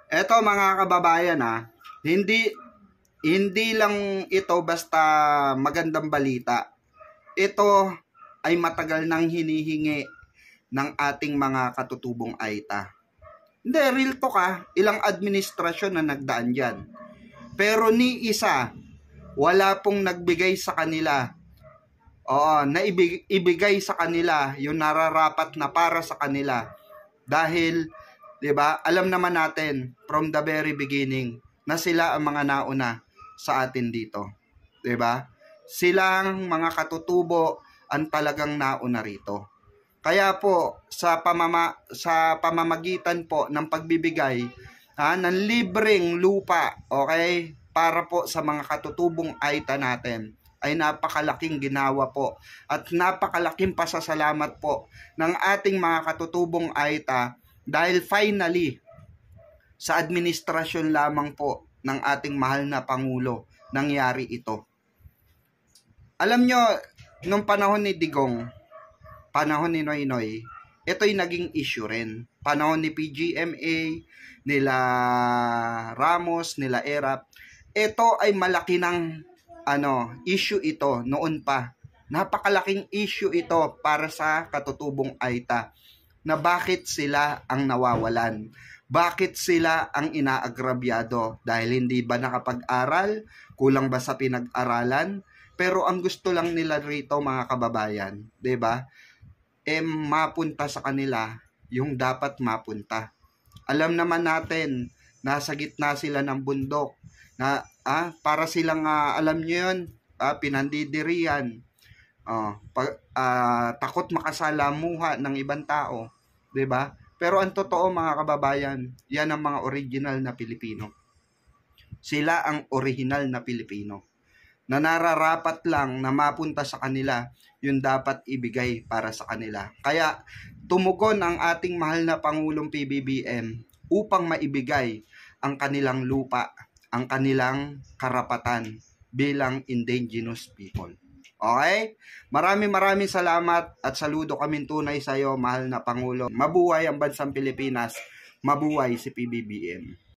Eto mga kababayan hindi hindi lang ito basta magandang balita. Ito ay matagal nang hinihingi ng ating mga katutubong AITA. Hindi, real talk ilang administrasyon na nagdaan dyan. Pero ni isa, wala pong nagbigay sa kanila. Na ibigay sa kanila yung nararapat na para sa kanila. Dahil, 'di ba? Alam naman natin from the very beginning na sila ang mga nauna sa atin dito. 'Di ba? Silang mga katutubo ang talagang nauna rito. Kaya po sa pamamagitan po ng pagbibigay ng libreng lupa, okay? Para po sa mga katutubong AITA natin ay napakalaking ginawa po at napakalaking pasasalamat po ng ating mga katutubong AITA dahil finally sa administrasyon lamang po ng ating mahal na Pangulo nangyari ito. Alam nyo, nung panahon ni Digong, panahon ni Noynoy, ito'y naging issue rin. Panahon ni PGMA, nila Ramos, nila Erap, ito ay malaki ng issue ito noon pa. Napakalaking issue ito para sa katutubong AITA na bakit sila ang nawawalan. Bakit sila ang inaagrabyado? Dahil hindi ba nakapag-aral? Kulang ba sa pinag-aralan? Pero ang gusto lang nila rito mga kababayan, 'di ba? Mapunta sa kanila yung dapat mapunta. Alam naman natin, nasa gitna sila ng bundok na para silang alam niyo 'yun, pinandidirian. Takot makasalamuha ng ibang tao, 'di ba? Pero ang totoo mga kababayan, yan ang mga original na Pilipino. Sila ang original na Pilipino na nararapat lang na mapunta sa kanila yung dapat ibigay para sa kanila. Kaya tumugon ang ating mahal na Pangulong PBBM upang maibigay ang kanilang lupa, ang kanilang karapatan bilang indigenous people. Okay? Maraming salamat at saludo kaming tunay sa iyo, mahal na Pangulo. Mabuhay ang bansang Pilipinas, mabuhay si PBBM.